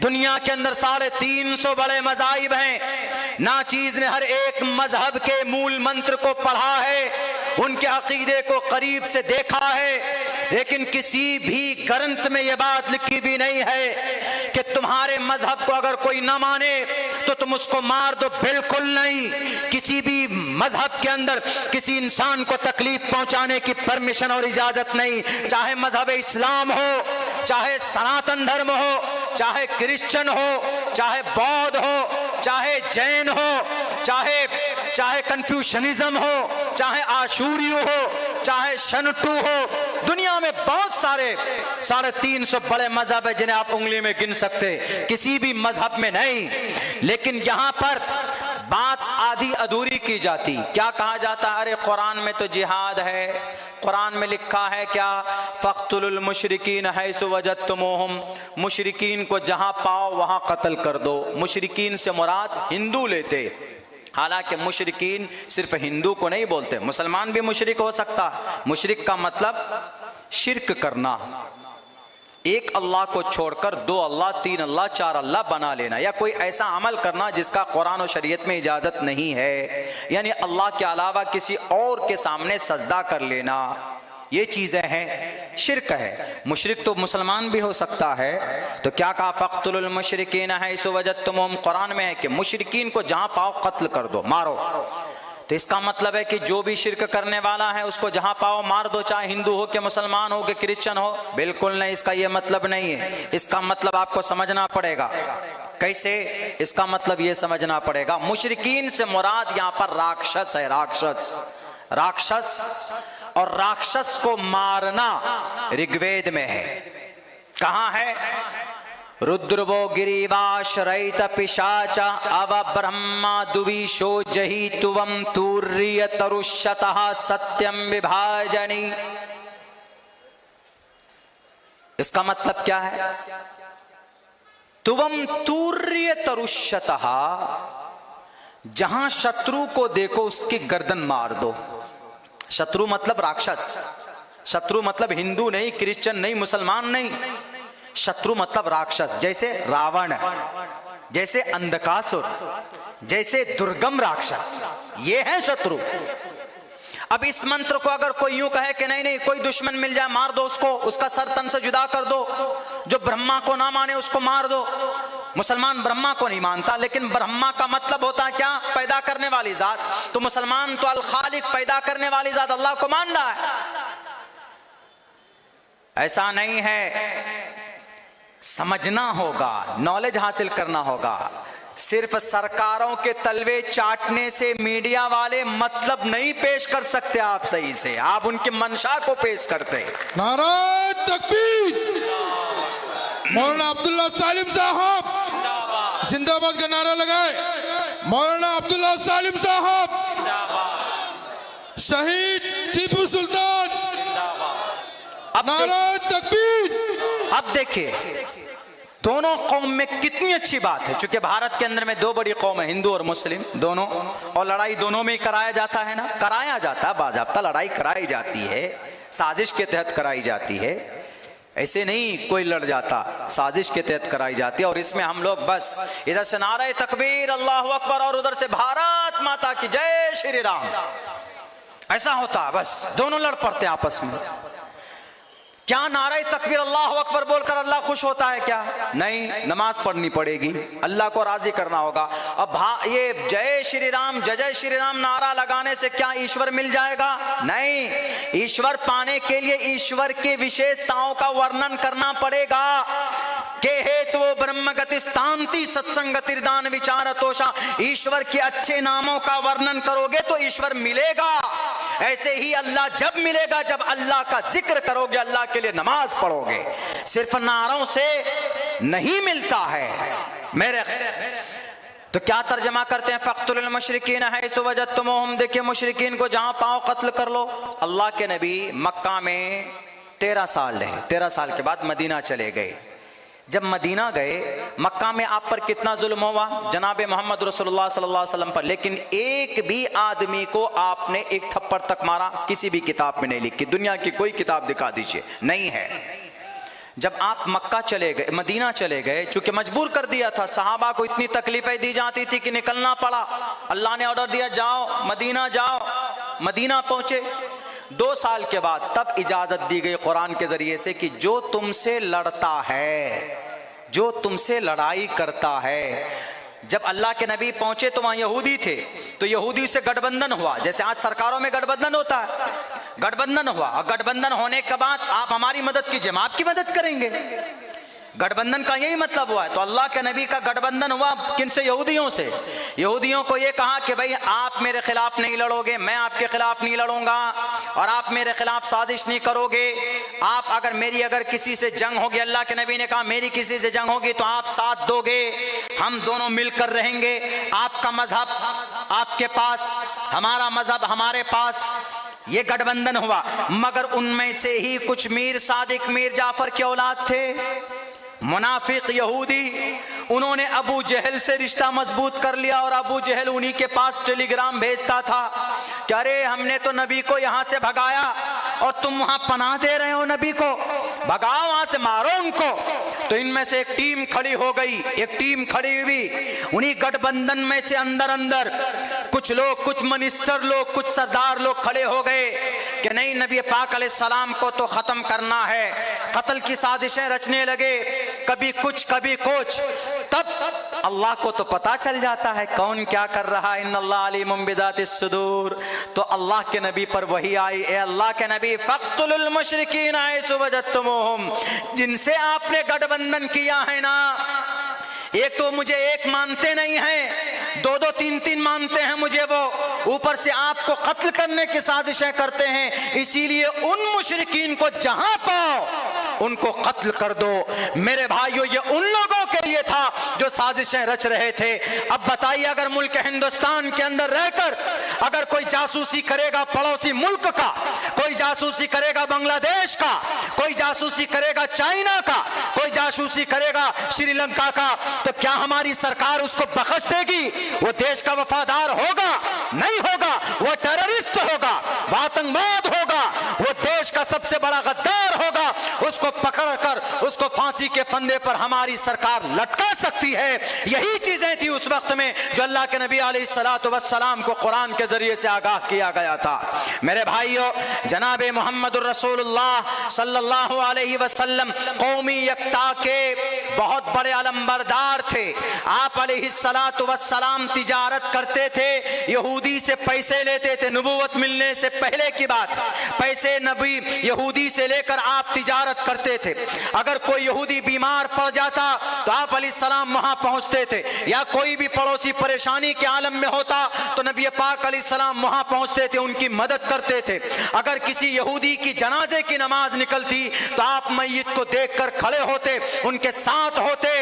[SPEAKER 1] दुनिया के अंदर 350 बड़े मजाहिब हैं। नाचीज ने हर एक मजहब के मूल मंत्र को पढ़ा है, उनके अकीदे को करीब से देखा है, लेकिन किसी भी ग्रंथ में यह बात लिखी भी नहीं है कि तुम्हारे मजहब को अगर कोई ना माने तो तुम उसको मार दो, बिल्कुल नहीं। किसी भी मजहब के अंदर किसी इंसान को तकलीफ पहुंचाने की परमिशन और इजाजत नहीं, चाहे मजहब इस्लाम हो, चाहे सनातन धर्म हो, चाहे क्रिश्चियन हो, चाहे बौद्ध हो, चाहे जैन हो, चाहे कन्फ्यूशनिज्म हो, चाहे आशूरियो हो, चाहे शनटू हो। दुनिया में बहुत सारे 350 बड़े मजहब है जिन्हें आप उंगली में गिन सकते, किसी भी मजहब में नहीं। लेकिन यहाँ पर बात आधी अधूरी की जाती। क्या कहा जाता है? अरे कुरान में तो जिहाद है, कुरान में लिखा है क्या, फ़क़्तुलुल मुशरिकीन हैसु वजदतुमूहुम, मुशरिकीन को जहां पाओ वहां कत्ल कर दो। मुशरिकीन से मुराद हिंदू लेते, हालांकि मुशरिकीन सिर्फ हिंदू को नहीं बोलते, मुसलमान भी मुशरिक हो सकता। मुशरिक का मतलब शिर्क करना, एक अल्लाह को छोड़कर 2 अल्लाह, 3 अल्लाह, 4 अल्लाह बना लेना, या कोई ऐसा अमल करना जिसका कुरान और शरीयत में इजाजत नहीं है, यानी अल्लाह के अलावा किसी और के सामने सजदा कर लेना, ये चीजें हैं, शिर्क है। मुशरिक तो मुसलमान भी हो सकता है। तो क्या कहा, फ़क़्तुलुल मुशरिकीन हैसु वजदतुमूहुम, कुरान में है कि मुशरिकीन को जहां पाओ कत्ल कर दो, मारो। तो इसका मतलब है कि जो भी शिर्क करने वाला है उसको जहां पाओ मार दो, चाहे हिंदू हो कि मुसलमान हो कि क्रिश्चियन हो। बिल्कुल नहीं, इसका यह मतलब नहीं है। इसका मतलब आपको समझना पड़ेगा। कैसे? इसका मतलब यह समझना पड़ेगा, मुशरिकीन से मुराद यहां पर राक्षस है। राक्षस और राक्षस को मारना ऋग्वेद में है। कहां है? रुद्रवो गिरीवाश्रयित पिशाच अव ब्रह्मा दुविशो जहि तुवम तूर्य तरुष्यतः सत्यम विभाजनी। इसका मतलब क्या है? तुवम तूर्य तरुष्यतः, जहां शत्रु को देखो उसकी गर्दन मार दो। शत्रु मतलब राक्षस, शत्रु मतलब हिंदू नहीं, क्रिश्चियन नहीं, मुसलमान नहीं। शत्रु मतलब राक्षस, जैसे रावण, जैसे अंधकासुर, जैसे दुर्गम राक्षस, ये है शत्रु। अब इस मंत्र को अगर कोई यूं कहे कि नहीं नहीं, कोई दुश्मन मिल जाए मार दो उसको, उसका सर तन से जुदा कर दो, जो ब्रह्मा को ना माने उसको मार दो। मुसलमान ब्रह्मा को नहीं मानता, लेकिन ब्रह्मा का मतलब होता है क्या? पैदा करने वाली जात। तो मुसलमान तो अल खालिक, पैदा करने वाली जात अल्लाह को मान रहा है। ऐसा नहीं है, समझना होगा, नॉलेज हासिल करना होगा। सिर्फ सरकारों के तलवे चाटने से मीडिया वाले मतलब नहीं पेश कर सकते आप सही से, आप उनकी मंशा को पेश करते।
[SPEAKER 2] नारा तकबीर। मौलाना अब्दुल्ला सालिम साहब जिंदाबाद का नारा लगाए। मौलाना अब्दुल्ला सालिम साहब, शहीद टीपू सुल्तान, नारा तकबीर।
[SPEAKER 1] अब देखिए दोनों कौम में कितनी अच्छी बात है, क्योंकि भारत के अंदर में दो बड़ी कौम है, हिंदू और मुस्लिम दोनों, और लड़ाई दोनों में ही कराया जाता है ना, कराया जाता है, बाज़ाब्ता लड़ाई कराई जाती है, साजिश के तहत कराई जाती है। ऐसे नहीं कोई लड़ जाता, साजिश के तहत कराई जाती है। और इसमें हम लोग बस इधर से नारे तकबीर अल्लाहु अकबर और उधर से भारत माता की जय श्री राम, ऐसा होता है, बस दोनों लड़ पड़ते हैं आपस में। क्या नारे तकबीर अल्लाहु अकबर बोलकर अल्लाह खुश होता है क्या? नहीं, नमाज पढ़नी पड़ेगी, अल्लाह को राजी करना होगा। अब ये जय श्री राम, जय जय श्री राम नारा लगाने से क्या ईश्वर मिल जाएगा? नहीं, ईश्वर पाने के लिए ईश्वर के विशेषताओं का वर्णन करना पड़ेगा। के हेतु ब्रह्म गतिस्तांति सत्संगतिर्दान विचार तोषा। ईश्वर के अच्छे नामों का वर्णन करोगे तो ईश्वर मिलेगा। ऐसे ही अल्लाह जब मिलेगा जब अल्लाह का जिक्र करोगे, अल्लाह के लिए नमाज पढ़ोगे। सिर्फ नारों से नहीं मिलता है मेरे। तो क्या तर्जमा करते हैं? फ़क़्तुल मुशरिकीन हैसु वजदतुमूहुम। देखिए मुशरिकीन को जहां पाओ कत्ल कर लो। अल्लाह के नबी मक्का में 13 साल रहे, 13 साल के बाद मदीना चले गए। जब मदीना गए, मक्का में आप पर कितना जुल्म हुआ जनाब मोहम्मद रसूलुल्लाह सल्लल्लाहु अलैहि वसल्लम पर, लेकिन एक भी आदमी को आपने एक थप्पड़ तक मारा किसी भी किताब में नहीं लिखी। दुनिया की कोई किताब दिखा दीजिए, नहीं है। जब आप मक्का चले गए, मदीना चले गए, चूंकि मजबूर कर दिया था, सहाबा को इतनी तकलीफें दी जाती थी कि निकलना पड़ा। अल्लाह ने ऑर्डर दिया जाओ मदीना जाओ, मदीना पहुंचे। 2 साल के बाद तब इजाजत दी गई कुरान के जरिए से कि जो तुमसे लड़ता है, जो तुमसे लड़ाई करता है। जब अल्लाह के नबी पहुंचे तो वहां यहूदी थे, तो यहूदी से गठबंधन हुआ, जैसे आज सरकारों में गठबंधन होता है, गठबंधन हुआ। और गठबंधन होने के बाद आप हमारी मदद कीजिए, हम आपकी मदद करेंगे। गठबंधन का यही मतलब हुआ है। तो अल्लाह के नबी का गठबंधन हुआ किनसे? यहूदियों से। यहूदियों को यह कहा कि भाई आप मेरे खिलाफ नहीं लड़ोगे, मैं आपके खिलाफ नहीं लड़ूंगा, और आप मेरे खिलाफ साजिश नहीं करोगे। आप अगर किसी से जंग होगी, अल्लाह के नबी ने कहा मेरी किसी से जंग होगी तो आप साथ दोगे, हम दोनों मिलकर रहेंगे। आपका मजहब आपके पास, हमारा मजहब हमारे पास, ये गठबंधन हुआ। मगर उनमें से ही कुछ मीर सादिक, मीर जाफर के औलाद थे, मुनाफिक यहूदी, उन्होंने अबू जहल से रिश्ता मजबूत कर लिया। और अबू जहल उन्हीं के पास टेलीग्राम भेजता था कि अरे हमने तो नबी को यहां से भगाया और तुम वहां पनाह दे रहे हो नबी को, भगाओ वहां से, मारो उनको। तो इनमें से एक टीम खड़ी हो गई, एक टीम खड़ी हुई। उन्हीं गठबंधन में से अंदर अंदर कुछ लोग, कुछ मिनिस्टर लोग, कुछ सरदार लोग खड़े हो गए कि नहीं, नबी पाक अलैहिस्सलाम को तो खत्म करना है। कत्ल की साजिशें रचने लगे, कभी कुछ कभी कुछ। तब अल्लाह को तो पता चल जाता है कौन क्या कर रहा है। इन्नल्लाह अलीमुम बिदातिस सुदूर। तो अल्लाह के नबी पर वही आई, ए अल्लाह के नबी फ़क़्तुलुल मुशरिकीन हैसु वजदतुमूहुम, जिनसे आपने गठबंधन किया है ना, एक तो मुझे एक मानते नहीं हैं, दो दो तीन तीन मानते हैं मुझे, वो ऊपर से आपको कत्ल करने की साजिशें करते हैं। इसीलिए उन मुशरिकीन को जहां पाओ उनको कत्ल कर दो। मेरे भाइयों, ये उन लोगों के लिए था जो साजिशें रच रहे थे। अब बताइए, अगर मुल्क हिंदुस्तान के अंदर रहकर अगर कोई जासूसी करेगा पड़ोसी मुल्क का, कोई जासूसी करेगा बांग्लादेश का, कोई जासूसी करेगा चाइना का, कोई जासूसी करेगा श्रीलंका का, तो क्या हमारी सरकार उसको बख्श देगी? वो देश का वफादार होगा? नहीं होगा। वो टेररिस्ट होगा, वो आतंकवाद होगा, वो देश का सबसे बड़ा गद्दार होगा। उसको पकड़कर उसको फांसी के फंदे पर हमारी सरकार लटका सकती है। यही चीजें थी उस वक्त में जो अल्लाह के नबी अलैहिस्सलातु वस्सलाम को कुरान के जरिए से आगाह किया गया था। मेरे भाइयों, जनाब मुहम्मदुर रसूलुल्लाह सल्लल्लाहु अलैहि वसल्लम कौमी यकता के बहुत बड़े अलंबरदार थे। आप अलैहिस्सलातु वस्सलाम तिजारत करते थे, यहूदी से पैसे लेते थे। नबूवत मिलने से पहले की बात, पैसे नबी यहूदी से लेकर आप तिजारत करते थे। अगर कोई यहूदी बीमार पड़ जाता तो आप अलैहिस्सलाम वहां पहुंचते थे, या कोई भी पड़ोसी परेशानी के आलम में होता तो नबी पाक अलैहिस्सलाम वहां पहुंचते थे, उनकी मदद करते थे। अगर किसी यहूदी की जनाजे की नमाज निकलती तो आप मय्यत को देखकर खड़े होते, उनके साथ होते।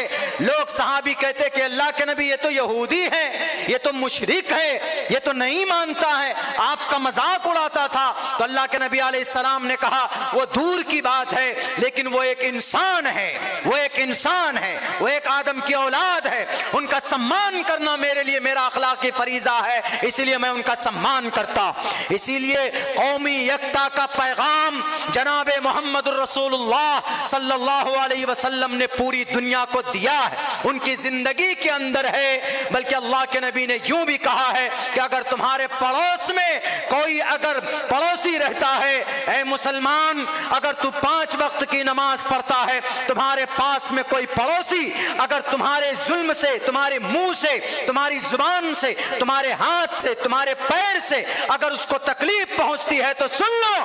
[SPEAKER 1] लोग सहाबी कहते कि अल्लाह के नबी, ये तो यहूदी है, ये तो मुशरिक है, ये तो नहीं मानता है, आपका मजाक उड़ाता था। तो अल्लाह के नबी अलैहिस्सलाम ने कहा, वो दूर की बात है, लेकिन वो एक इंसान है, वो एक इंसान है, वो एक आदम की औलाद है। उनका सम्मान करना मेरे लिए मेरा अखलाकी फरीजा है, इसलिए मैं उनका सम्मान करता। इसीलिए कौमी यकता का पैगाम जनाब मुहम्मदुर रसूलुल्लाह सल्लल्लाहु अलैहि वसल्लम ने पूरी दुनिया को दिया है, उनकी जिंदगी के अंदर है। बल्कि अल्लाह के नबी ने यूं भी कहा है कि अगर तुम्हारे पड़ोस में कोई अगर पड़ोसी रहता है, ऐ मुसलमान, अगर तू 5 वक्त की नमाज पढ़ता है, तुम्हारे पास में कोई पड़ोसी अगर तुम्हारे जुल्म से, तुम्हारे मुंह से, तुम्हारी जुबान से, तुम्हारे हाथ से, तुम्हारे पैर से अगर उसको तकलीफ पहुंचती है तो सुन लो,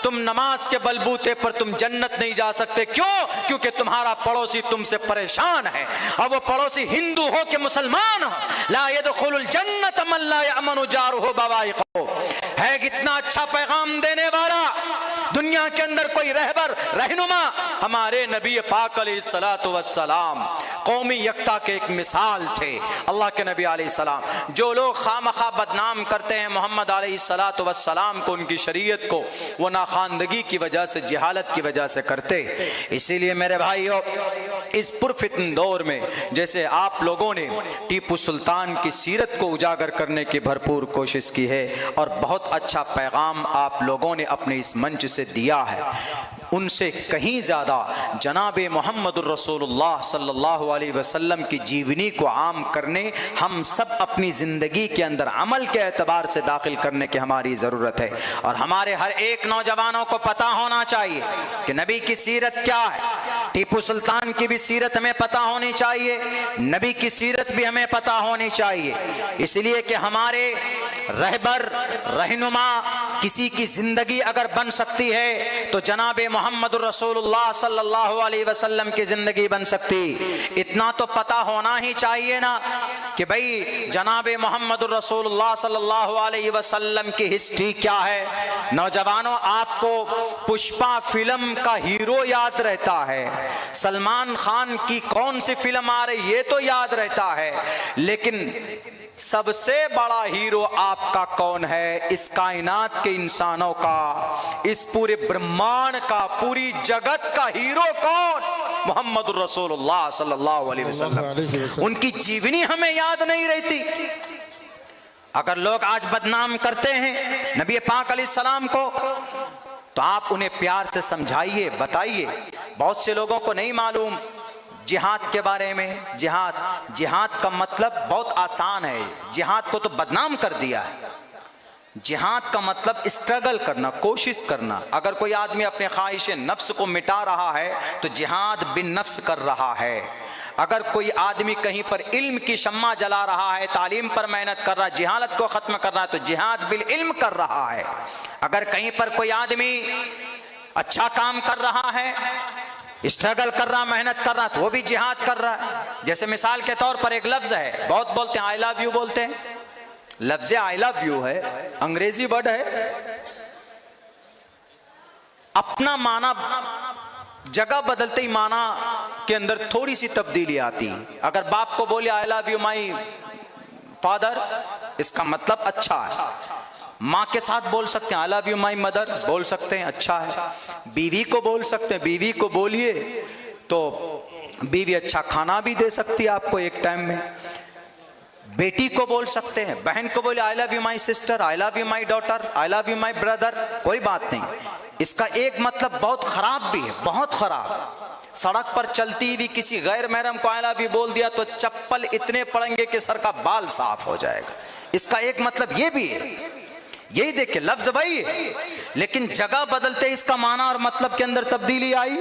[SPEAKER 1] तुम नमाज के बलबूते पर तुम जन्नत नहीं जा सकते। क्यों? क्योंकि तुम्हारा पड़ोसी तुमसे परेशान है, और वो पड़ोसी हिंदू हो कि मुसलमान हो। ला यदखुलुल जन्नत मन ला यअमनु जारुहु बवाइक़हु है। कितना अच्छा पैगाम देने वाला दुनिया के अंदर कोई रहबर रहनुमा हमारे नबी पाक अलैहिस्सलातु वस्सलाम कौमी यकता के एक मिसाल थे। अल्लाह के नबी अलैहिस्सलाम, जो लोग खामखा बदनाम करते हैं मोहम्मद अलैहिस्सलातु वस्सलाम को, उनकी शरीयत को, वो नाखानदगी की वजह से, जहालत की वजह से करते। इसीलिए मेरे भाइयों, इस पुरफितन दौर में जैसे आप लोगों ने टीपू सुल्तान की सीरत को उजागर करने की भरपूर कोशिश की है, और बहुत अच्छा पैगाम आप लोगों ने अपने इस मंच से दिया है, उनसे कहीं ज़्यादा जनाब मुहम्मदुर रसूलुल्लाह सल्लल्लाहु अलैहि वसल्लम की जीवनी को आम करने, हम सब अपनी ज़िंदगी के अंदर अमल के एतबार से दाखिल करने की हमारी ज़रूरत है। और हमारे हर एक नौजवानों को पता होना चाहिए कि नबी की सीरत क्या है। टीपू सुल्तान की भी सीरत हमें पता होनी चाहिए, नबी की सीरत भी हमें पता होनी चाहिए। इसलिए कि हमारे रहबर रहनुमा किसी की जिंदगी अगर बन सकती है तो जनाब मुहम्मदुर रसूलुल्लाह सल्लल्लाहु अलैहि वसल्लम की जिंदगी बन सकती। इतना तो पता होना ही चाहिए ना कि भाई जनाब मुहम्मदुर रसूलुल्लाह सल्लल्लाहु अलैहि वसल्लम की हिस्ट्री क्या है। नौजवानों, आपको पुष्पा फिल्म का हीरो याद रहता है, सलमान खान की कौन सी फिल्म आ रही ये तो याद रहता है, लेकिन सबसे बड़ा हीरो आपका कौन है? इस कायनात के इंसानों का, इस पूरे ब्रह्मांड का, पूरी जगत का हीरो कौन? मुहम्मदुर रसूलुल्लाह सल्लल्लाहु अलैहि वसल्लम। उनकी जीवनी हमें याद नहीं रहती। अगर लोग आज बदनाम करते हैं नबी पाक अलैहिस्सलाम को, तो आप उन्हें प्यार से समझाइए, बताइए। बहुत से लोगों को नहीं मालूम जिहाद के बारे में। जिहाद का मतलब बहुत आसान है, जिहाद को तो बदनाम कर दिया है। जिहाद का मतलब स्ट्रगल करना, कोशिश करना। अगर कोई आदमी अपने ख्वाहिश नफ्स को मिटा रहा है तो जिहाद बिन नफ्स कर रहा है। अगर कोई आदमी कहीं पर इल्म की शम्मा जला रहा है, तालीम पर मेहनत कर रहा है, जिहालत को ख़त्म कर रहा है, तो जिहाद बिल इल्म कर रहा है। अगर कहीं पर कोई आदमी अच्छा काम कर रहा है, स्ट्रगल कर रहा, मेहनत कर रहा, तो वो भी जिहाद कर रहा है। जैसे मिसाल के तौर पर एक लफ्ज़ है, बहुत बोलते हैं, आई लव यू बोलते हैं। लफ्ज़ आई लव यू है, अंग्रेजी वर्ड है, अपना माना जगह बदलते ही माना के अंदर थोड़ी सी तब्दीली आती है। अगर बाप को बोले I love you my father, इसका मतलब अच्छा है। माँ के साथ बोल सकते हैं I love you my mother, बोल सकते हैं, अच्छा है। बीवी को बोल सकते हैं, बीवी को बोलिए तो बीवी अच्छा खाना भी दे सकती है आपको एक टाइम में। बेटी को बोल सकते हैं, बहन को बोले I love you my sister, I love you my daughter, I love you my brother, कोई बात नहीं। इसका एक मतलब बहुत खराब भी है, बहुत खराब। सड़क पर चलती हुई किसी गैर महरम को आई लव यू बोल दिया तो चप्पल इतने पड़ेंगे कि सर का बाल साफ हो जाएगा। इसका एक मतलब ये भी है, यही देखिए लफ्ज वही है, लेकिन जगह बदलते इसका माना और मतलब के अंदर तब्दीली आई।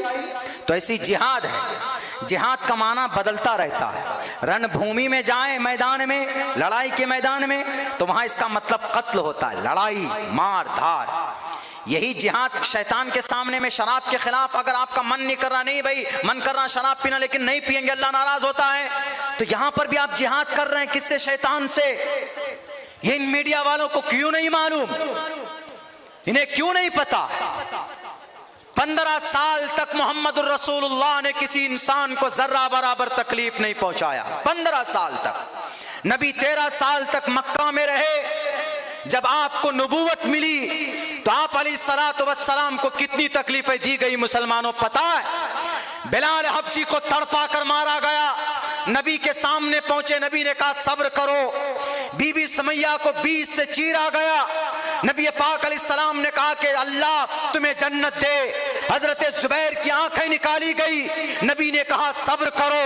[SPEAKER 1] तो ऐसी जिहाद है, जिहाद का माना बदलता रहता है। रणभूमि में जाएं, मैदान में, लड़ाई के मैदान में, तो वहां इसका मतलब कत्ल होता है, लड़ाई, मार धार। यही जिहाद शैतान के सामने में शराब के खिलाफ, अगर आपका मन नहीं कर रहा, नहीं भाई मन कर रहा शराब पीना, लेकिन नहीं पिएंगे अल्लाह नाराज होता है, तो यहां पर भी आप जिहाद कर रहे हैं। किससे? शैतान से। ये इन मीडिया वालों को क्यों नहीं मालूम, इन्हें क्यों नहीं पता? 15 साल तक मोहम्मद रसूलुल्लाह ने किसी इंसान को जर्रा बराबर तकलीफ नहीं पहुंचाया। 15 साल तक। नबी 13 साल तक मक्का में रहे। जब आपको नबूवत मिली तो आप अलैहिस्सलातु वस्सलाम को कितनी तकलीफें दी गई मुसलमानों पता है? बिलाल हबशी को तड़पा कर मारा गया। नबी के सामने पहुंचे, नबी ने कहा सब्र करो। बीबी समैया को बीच से चीरा गया। नबी पाक अलैहिस्सलाम ने कहा कि अल्लाह तुम्हें जन्नत दे। हजरत जुबैर की आंखें निकाली गई। नबी ने कहा सब्र करो।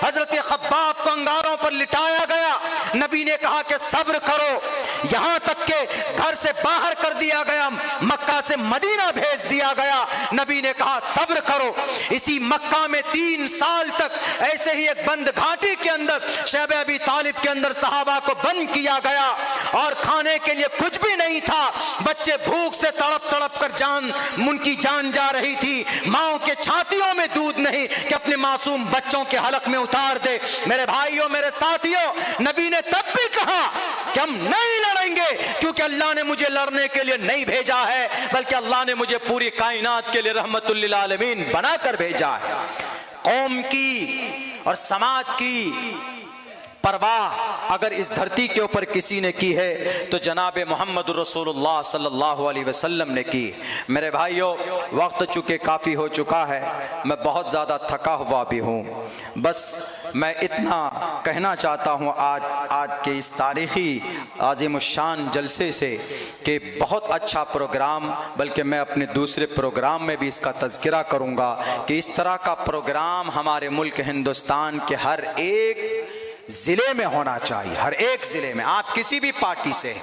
[SPEAKER 1] हजरत खब्बाब को अंगारों पर लिटाया गया। नबी ने कहा कि सब्र करो। यहां तक के घर से बाहर कर दिया गया, मक्का से मदीना भेज दिया गया। नबी ने कहा सब्र करो। इसी मक्का में 3 साल तक ऐसे ही एक बंद घाटी के अंदर शैब अबी तालिब के अंदर सहाबा को बंद किया गया और खाने के लिए कुछ भी नहीं था। बच्चे भूख से तड़प तड़प कर उनकी जान जा रही थी। माओ के छातियों में दूध नहीं कि अपने मासूम बच्चों के हलक में उतार दे। मेरे भाइयों, मेरे साथियों, नबी ने तब भी कहा कि हम नहीं लड़ेंगे, क्योंकि अल्लाह ने मुझे लड़ने के लिए नहीं भेजा है, बल्कि अल्लाह ने मुझे पूरी कायनात के लिए रहमतुल लिल आलमीन बनाकर भेजा है। कौम की और समाज की परवाह अगर इस धरती के ऊपर किसी ने की है तो जनाब मोहम्मद रसूलुल्लाह सल्लल्लाहु अलैहि वसल्लम ने की। मेरे भाइयों, वक्त चूँकि काफ़ी हो चुका है, मैं बहुत ज़्यादा थका हुआ भी हूँ। बस मैं इतना कहना चाहता हूँ आज के इस तारीख़ी आज़िमुश्शान जलसे से कि बहुत अच्छा प्रोग्राम, बल्कि मैं अपने दूसरे प्रोग्राम में भी इसका तज़किरा करूँगा कि इस तरह का प्रोग्राम हमारे मुल्क हिंदुस्तान के हर एक जिले में होना चाहिए। हर एक जिले में, आप किसी भी पार्टी से,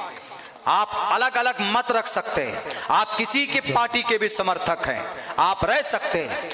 [SPEAKER 1] आप अलग अलग मत रख सकते हैं, आप किसी की पार्टी के भी समर्थक हैं, आप रह सकते हैं,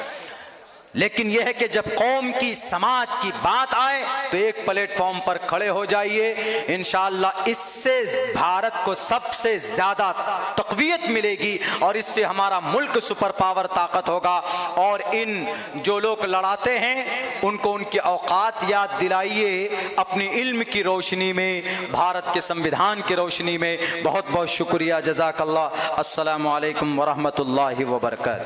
[SPEAKER 1] लेकिन यह है कि जब कौम की, समाज की बात आए तो एक प्लेटफॉर्म पर खड़े हो जाइए। इंशाअल्लाह इससे भारत को सबसे ज़्यादा तक़वियत मिलेगी और इससे हमारा मुल्क सुपर पावर ताकत होगा। और इन जो लोग लड़ाते हैं उनको उनकी औकात याद दिलाइए अपनी इल्म की रोशनी में, भारत के संविधान की रोशनी में। बहुत बहुत शुक्रिया, जज़ाकल्लाह। अस्सलामु अलैकुम वरहमतुल्लाहि वबरकातुहू।